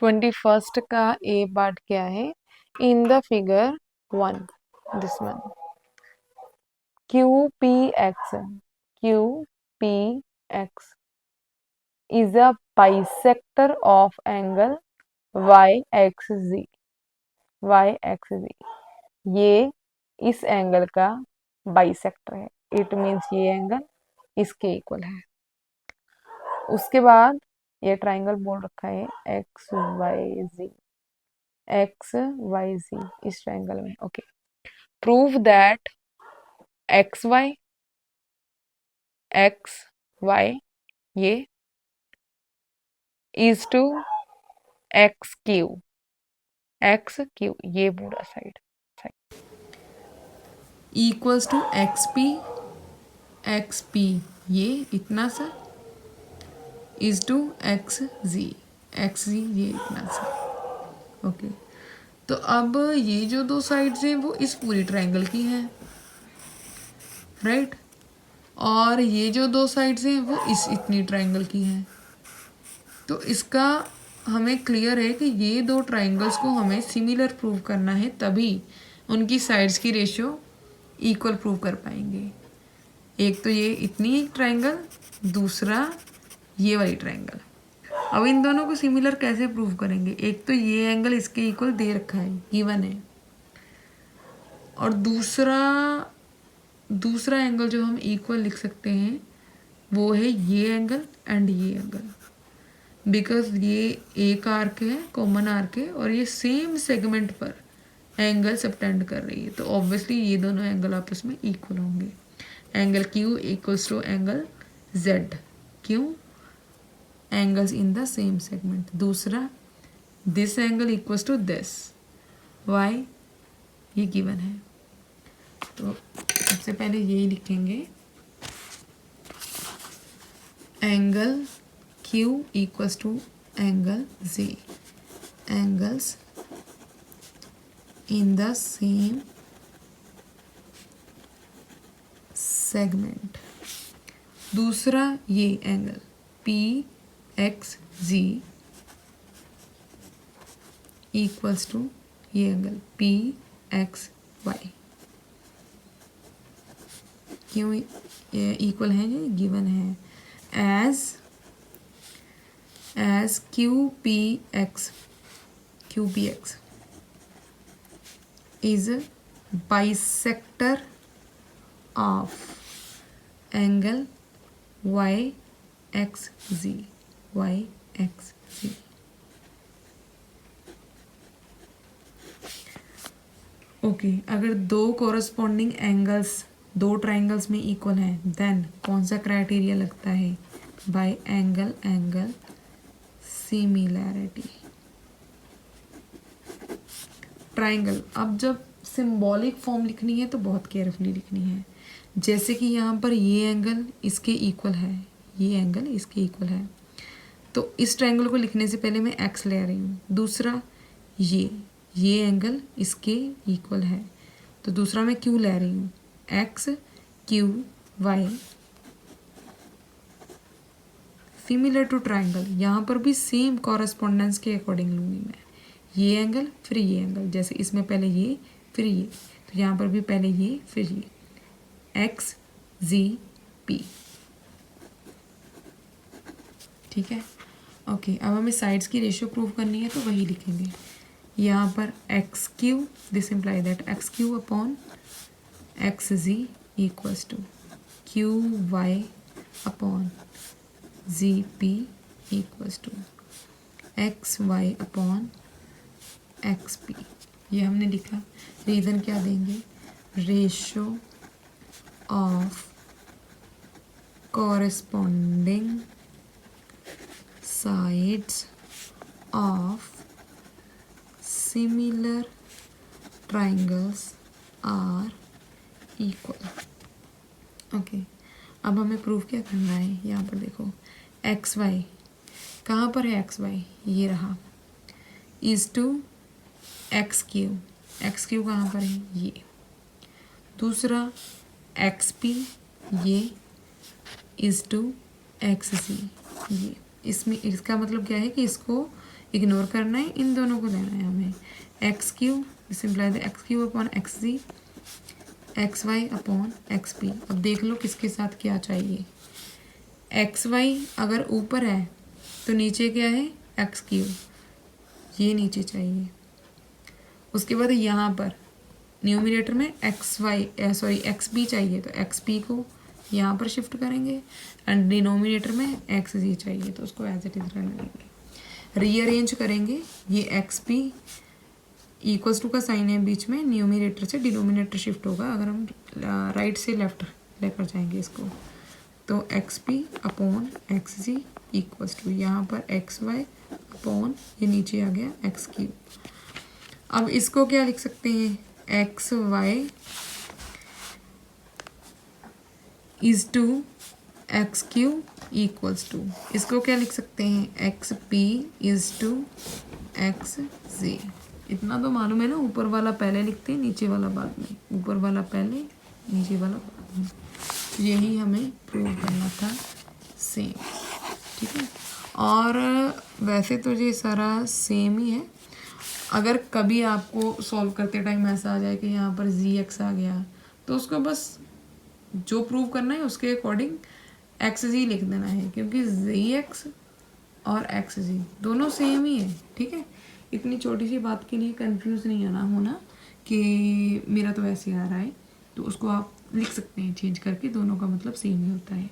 21st का ए part क्या है? In the figure 1, this one, QPX is a bisector of angle YXZ. ये इस एंगल का बाइसेक्टर है, इट मीन्स ये एंगल इसके इक्वल है। उसके बाद ये ट्राइंगल बोल रखा है XYZ इस ट्राइंगल में। ओके, प्रूव दैट XY ये इज टू XQ ये पूरा साइड इक्वल्स टू XP ये इतना सा इज टू XZ ये इतना सा। ओके, तो अब ये जो दो साइड्स हैं वो इस पूरी ट्रायंगल की हैं, राइट, और ये जो दो साइड्स हैं वो इस इतनी ट्रायंगल की हैं। तो इसका हमें क्लियर है कि ये दो ट्रायंगल्स को हमें सिमिलर प्रूव करना है, तभी उनकी साइड्स की रेशियो इक्वल प्रूव कर पाएंगे। एक तो ये इतनी ट्रायंगल, दूसरा ये वाली ट्रायंगल। अब इन दोनों को सिमिलर कैसे प्रूव करेंगे? एक तो ये एंगल इसके इक्वल दे रखा है, गिवन है, और दूसरा एंगल जो हम इक्वल लिख सकते हैं वो है ये एंगल एंड ये एंगल, बिकॉज ये एक आर्क है, कॉमन आर्क है, और ये सेम सेगमेंट पर एंगल सबटेंड कर रही है, तो ऑब्वियसली ये दोनों एंगल आपस में इक्वल होंगे। Angle Q equals to angle Z, क्यों? Angles in the same segment. दूसरा, this angle equals to this, why? ये गिवन है। तो सबसे पहले यही लिखेंगे, angle Q equals to angle Z, angles in the same segment. दूसरा ये एंगल PXZ इक्वल्स टू ये एंगल PXY, क्यों इक्वल है? ये गिवन है। As QPX is a bisector of angle YXZ। Okay, अगर दो कोरस्पॉन्डिंग एंगल्स दो ट्राइंगल्स में इक्वल हैं, देन कौन सा क्राइटेरिया लगता है? Bye angle similarity. ट्राइंगल, अब जब सिंबॉलिक फॉर्म लिखनी है तो बहुत केयरफुली लिखनी है। जैसे कि यहाँ पर ये एंगल इसके इक्वल है, ये एंगल इसके इक्वल है, तो इस ट्राइंगल को लिखने से पहले मैं x ले रही हूँ। दूसरा ये एंगल इसके इक्वल है, तो दूसरा मैं q ले रही हूँ, XQY सिमिलर टू ट्राइंगल। यहाँ पर भी सेम कॉरस्पॉन्डेंस के अकॉर्डिंग लूँगी मैं, ये एंगल फिर ये एंगल, जैसे इसमें पहले ये फिर ये, तो यहाँ पर भी पहले ये फिर ये, XZP। ठीक है, ओके। अब हमें साइड्स की रेशियो प्रूव करनी है, तो वही लिखेंगे यहाँ पर XQ, this imply that XQ upon XZ equals to QY upon ZP equals to XY upon XP। ये हमने लिखा। रीज़न क्या देंगे? Ratio of corresponding sides of similar triangles are equal. Okay, अब हमें प्रूफ क्या करना है? यहाँ पर देखो, XY कहाँ पर है? XY ये रहा, इज टू XQ कहाँ पर है? ये। दूसरा XP ये इज टू XZ ये। इसमें इसका मतलब क्या है कि इसको इग्नोर करना है, इन दोनों को लेना है हमें। X Q simply the X Q upon X G, X Y upon X P. अब देख लो किसके साथ क्या चाहिए। एक्स वाई अगर ऊपर है तो नीचे क्या है, एक्स क्यू, ये नीचे चाहिए। उसके बाद यहाँ पर न्यूमरेटर में एक्स वाई एक्स पी चाहिए, तो एक्स पी को यहाँ पर शिफ्ट करेंगे एंड डिनोमिनेटर में एक्स जी चाहिए, तो उसको एज इट इज रहने देंगे। रीअरेंज करेंगे, ये एक्स पी इक्वल्स टू का साइन है बीच में, न्यूमरेटर से डिनोमिनेटर शिफ्ट होगा अगर हम राइट से लेफ्ट लेकर जाएंगे इसको, तो X P upon X G equals to यहाँ पर एक्स वाई अपॉन ये नीचे आ गया एक्स क्यू। अब इसको क्या लिख सकते हैं, X Y is to X Q equals to, इसको क्या लिख सकते हैं, X P is to X G. इतना तो मालूम है ना, ऊपर वाला पहले लिखते हैं नीचे वाला बाद में, ऊपर वाला पहले नीचे वाला बाद में। यही हमें प्रूव करना था सेम, ठीक है। और वैसे तो ये सारा सेम ही है। अगर कभी आपको सॉल्व करते टाइम ऐसा आ जाए कि यहाँ पर जी एक्स आ गया, तो उसको बस जो प्रूव करना है उसके अकॉर्डिंग एक्स जी लिख देना है, क्योंकि जी एक्स और एक्स जी दोनों सेम ही है, ठीक है। इतनी छोटी सी बात के लिए कंफ्यूज नहीं आना होना कि मेरा तो ऐसे आ रहा है, तो उसको आप लिख सकते हैं चेंज करके, दोनों का मतलब सेम ही होता है।